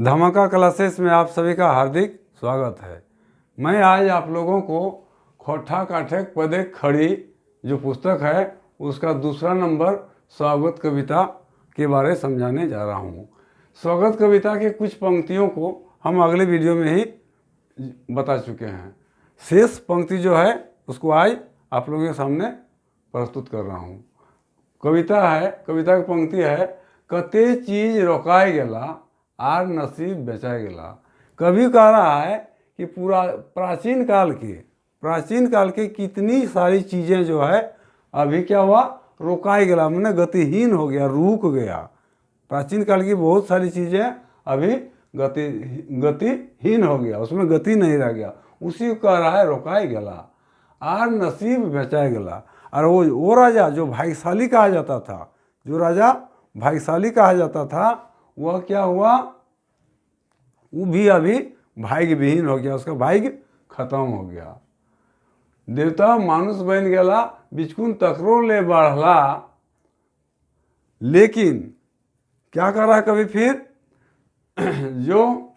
धमाका क्लासेस में आप सभी का हार्दिक स्वागत है। मैं आज आप लोगों को खोठा काठे पदे खड़ी जो पुस्तक है उसका दूसरा नंबर स्वागत कविता के बारे समझाने जा रहा हूँ। स्वागत कविता के कुछ पंक्तियों को हम अगले वीडियो में ही बता चुके हैं। शेष पंक्ति जो है उसको आज आप लोगों के सामने प्रस्तुत कर रहा हूँ। कविता की पंक्ति है, कते चीज रोकाए गेला आर नसीब बेचाए गेला। कवि कह रहा है कि पूरा प्राचीन काल के कितनी सारी चीज़ें जो है अभी क्या हुआ, रोकाए गेला, मैंने गतिहीन हो गया, रुक गया। प्राचीन काल की बहुत सारी चीज़ें अभी गतिहीन हो गया, उसमें गति नहीं रह गया। उसी को कह रहा है रोकाए गेला आर नसीब बेचाए गेला। और वो राजा जो भाग्यशाली कहा जाता था, वह क्या हुआ, वो भी अभी भाग्य विहीन हो गया, उसका भाग्य खत्म हो गया। देवता मानुष बन गेला बिचकुन तकरो ले बढ़ला। लेकिन क्या कर रहा है कभी फिर, जो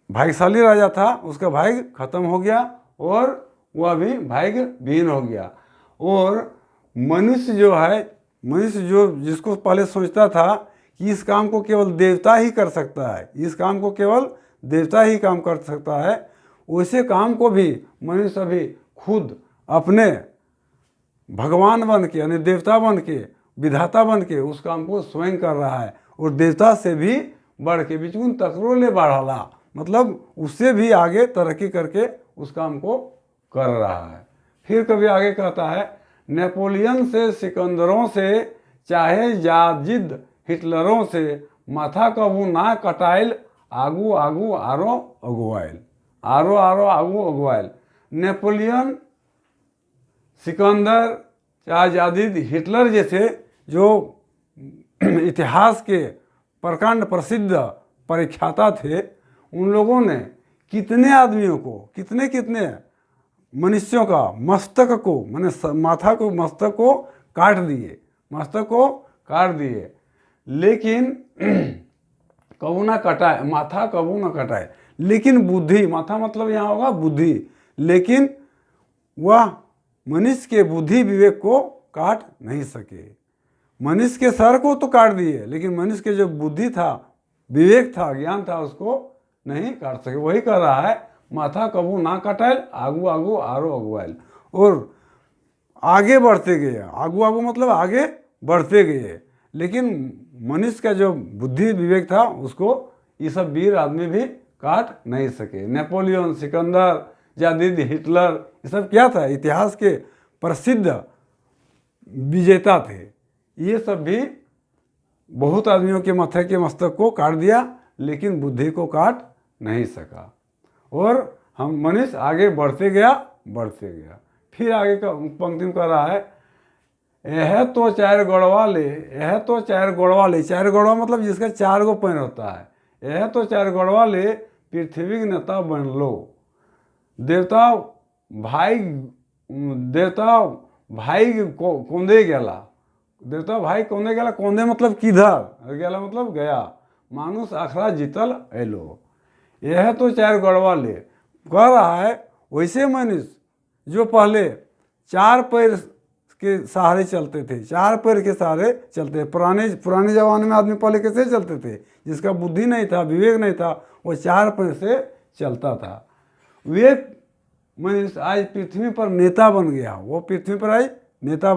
भाग्यशाली राजा था उसका भाग्य खत्म हो गया और वह अभी भाग्य विहीन हो गया। और मनुष्य जो जिसको पहले सोचता था कि इस काम को केवल देवता ही कर सकता है, काम कर सकता है, वैसे काम को भी मनुष्य अभी खुद अपने भगवान बन के यानी देवता बन के, विधाता बन के उस काम को स्वयं कर रहा है। और देवता से भी बढ़ के बिचकुन तकरो ले बढ़ला, मतलब उससे भी आगे तरक्की करके उस काम को कर रहा है। फिर कभी आगे कहता है, नेपोलियन से, सिकंदरों से, चाहे याजिद हिटलरों से, माथा कबू ना कटाइल, आगू आगू आरो अगुआइल। नेपोलियन, सिकंदर, चाहे याजिद, हिटलर जैसे जो इतिहास के प्रकांड प्रसिद्ध परीक्षाता थे, उन लोगों ने कितने आदमियों को, कितने मनुष्यों का मस्तक को काट दिए, लेकिन माथा कबू ना कटाए। लेकिन बुद्धि, माथा मतलब यहाँ होगा बुद्धि, लेकिन वह मनुष्य के बुद्धि विवेक को काट नहीं सके। मनुष्य के सर को तो काट दिए, लेकिन मनुष्य के जो बुद्धि था, विवेक था, ज्ञान था, उसको नहीं काट सके। वही कह रहा है, माथा कबू ना कटाइल, आगू आगू आरो अगुआइल। और आगे बढ़ते गए, आगू मतलब आगे बढ़ते गए, लेकिन मनुष्य का जो बुद्धि विवेक था उसको ये सब वीर आदमी भी काट नहीं सके। नेपोलियन, सिकंदर, याजिद, हिटलर, ये सब क्या था, इतिहास के प्रसिद्ध विजेता थे। ये सब भी बहुत आदमियों के माथे के मस्तक को काट दिया, लेकिन बुद्धि को काट नहीं सका। और हम मनुष्य आगे बढ़ते गया। फिर आगे का पंक्ति में कह रहा है, यह तो चार गोड़वा ले, चार गोड़वा मतलब जिसका 4 गो पैर होता है। यह तो 4 गोड़वा ले पृथ्वी के नेता बन लो। देवता भाई कोंदे गेला, कोंदे मतलब किधर गेला, मतलब गया। मानुष आखरा जीतल एलो। यह तो 4 गोड़वा ले, कह रहा है वैसे मनुष्य जो पहले 4 पैर के सहारे चलते थे, 4 पैर के सहारे चलते। पुराने जमाने में आदमी पहले कैसे चलते थे, जिसका बुद्धि नहीं था, विवेक नहीं था, वो 4 पैर से चलता था। वे मनुष्य आज पृथ्वी पर नेता बन गया, वो पृथ्वी पर आज नेता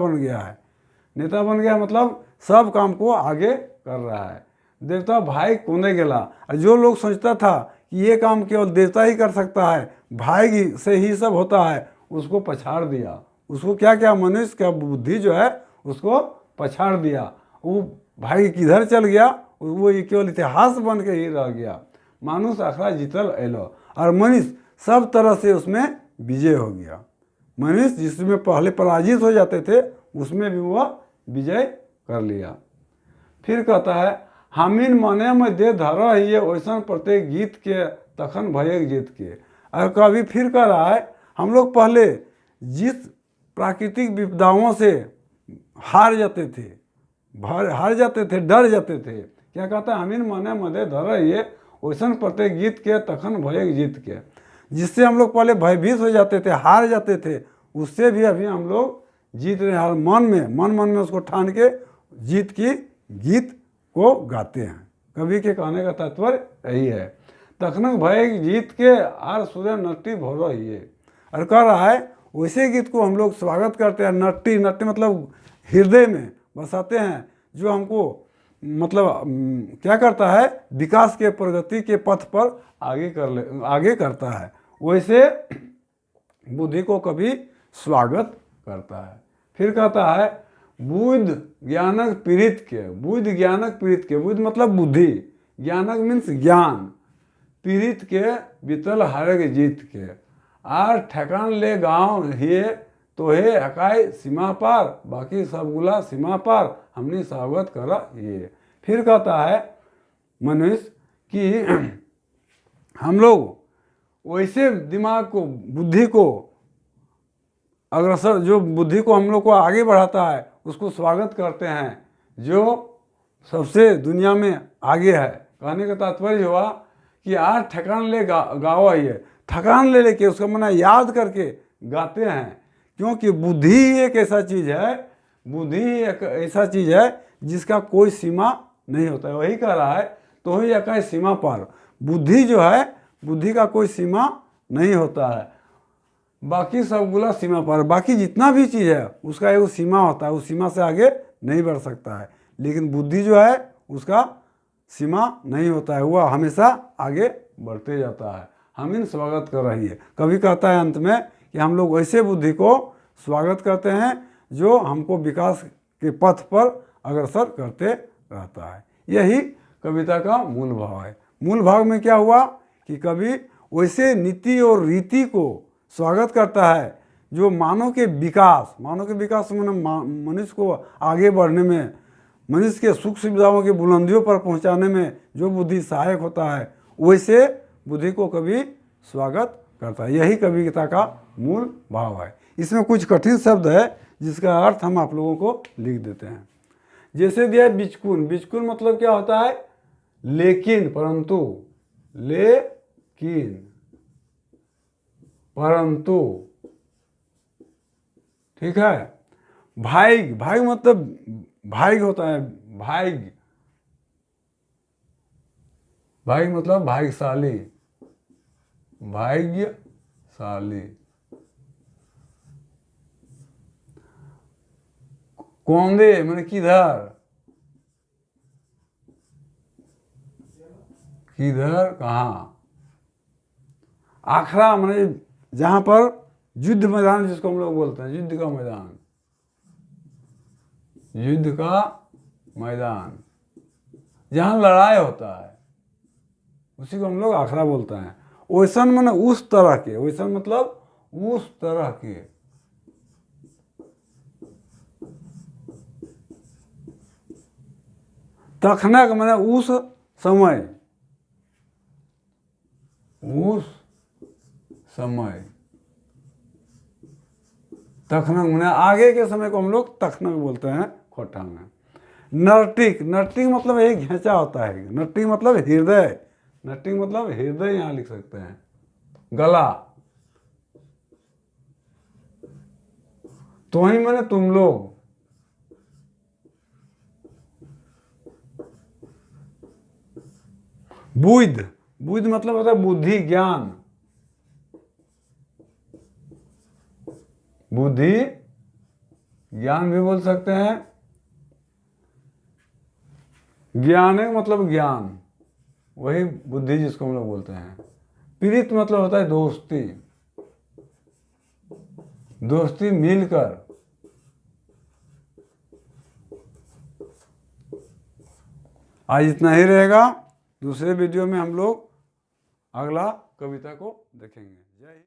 बन गया मतलब सब काम को आगे कर रहा है। देवता भाई कोने गेला, और जो लोग सोचता था कि ये काम केवल देवता ही कर सकता है, भाई से ही सब होता है, उसको पछाड़ दिया। उसको क्या मनुष्य का बुद्धि जो है उसको पछाड़ दिया। वो भाई किधर चल गया, वो केवल इतिहास बन के ही रह गया। मानुष आखरा जीतल एलो, और मनुष्य सब तरह से उसमें विजय हो गया। मनुष्य जिसमें पहले पराजित हो जाते थे, उसमें भी वह विजय कर लिया। फिर कहता है, हमीन मने में दे धरा ही ये वैसन प्रत्येक गीत के तखन भये जीत के। और कभी फिर कह रहा है, हम लोग पहले जिस प्राकृतिक विपदाओं से हार जाते थे, डर जाते थे, क्या कहता है, हमीन मने मदे धरा ये वैसन प्रत्येक गीत के तखन भय जीत के। जिससे हम लोग पहले भयभीत हो जाते थे, हार जाते थे, उससे भी अभी हम लोग जीत रहे हैं। मन में उसको ठान के जीत की गीत को गाते हैं। कवि के कहने का तात्पर्य यही है। तखनक भय जीत के आर सूर्य नट्टी भोरो ही, और कह रहा है वैसे गीत को हम लोग स्वागत करते हैं। नट्टी मतलब हृदय में बसाते हैं, जो हमको मतलब क्या करता है, विकास के प्रगति के पथ पर आगे करता है। वैसे बुद्धि को कभी स्वागत करता है। फिर कहता है बुद्ध ज्ञानक पीड़ित के, बुद्ध ज्ञानक पीड़ित के, बुद्ध मतलब बुद्धि, ज्ञानक मीन्स ज्ञान, पीड़ित के बीतल हारग जीत के, आर ठेकान ले गाँव हिए तो हे अकाई सीमा पार, बाकी सब गुला सीमा पार हमने स्वागत करा ये। फिर कहता है मनुष्य कि हम लोग वैसे दिमाग को, बुद्धि को अग्रसर, जो बुद्धि को हम लोग को आगे बढ़ाता है उसको स्वागत करते हैं, जो सबसे दुनिया में आगे है। कहने का तात्पर्य हुआ कि आज ठकान ले गावा ही है, ठकान ले लेके उसका मना याद करके गाते हैं। क्योंकि बुद्धि एक ऐसा चीज़ है, बुद्धि एक ऐसा चीज़ है जिसका कोई सीमा नहीं होता है। वही कह रहा है तो ही एक सीमा पार, बुद्धि जो है, बुद्धि का कोई सीमा नहीं होता है, बाकी सब गुला सीमा पार। बाकी जितना भी चीज़ है उसका एक सीमा होता है, उस सीमा से आगे नहीं बढ़ सकता है। लेकिन बुद्धि जो है उसका सीमा नहीं होता है, वह हमेशा आगे बढ़ते जाता है। हम इन स्वागत कर रही है। कभी कहता है अंत में कि हम लोग ऐसे बुद्धि को स्वागत करते हैं जो हमको विकास के पथ पर अग्रसर करते रहता है। यही कविता का मूल भाव है। मूल भाव में क्या हुआ कि कवि वैसे नीति और रीति को स्वागत करता है जो मानव के विकास में मनुष्य को आगे बढ़ने में, मनुष्य के सुख सुविधाओं की बुलंदियों पर पहुंचाने में जो बुद्धि सहायक होता है, वैसे बुद्धि को कभी स्वागत करता है। यही कविता का मूल भाव है। इसमें कुछ कठिन शब्द है जिसका अर्थ हम आप लोगों को लिख देते हैं। जैसे दिया बिचकुन, बिचकुन मतलब क्या होता है, लेकिन, परंतु, लेकिन, परंतु, ठीक है। भाइग, भाइग मतलब भाइग होता है, भाइग, भाइग मतलब भाग्यशाली, भाग्यशाली। कौंदे मैंने किधर, किधर कहाँ। आखरा मैंने जहाँ पर युद्ध मैदान जिसको हम लोग बोलते हैं, युद्ध का मैदान, युद्ध का मैदान जहाँ लड़ाई होता है उसी को हम लोग आखरा बोलते हैं। वैसन मैंने उस तरह के, वैसन मतलब उस तरह के। तखनक मैंने उस समय, उस समय। तखनक मैंने आगे के समय को हम लोग तखनक बोलते हैं खोटा में। नर्तिक, नर्तिक मतलब एक घेंचा होता है, नर्तिक मतलब हृदय, नर्तिक मतलब हृदय यहाँ लिख सकते हैं। गला, तो ही मैंने तुम लोग। बुद्ध, बुद्ध मतलब होता है बुद्धि ज्ञान, बुद्धि ज्ञान भी बोल सकते हैं। ज्ञान है मतलब ज्ञान, वही बुद्धि जिसको हम लोग बोलते हैं। पीड़ित मतलब होता है दोस्ती, दोस्ती मिलकर। आज इतना ही रहेगा। दूसरे वीडियो में हम लोग अगला कविता को देखेंगे। जय हिंद।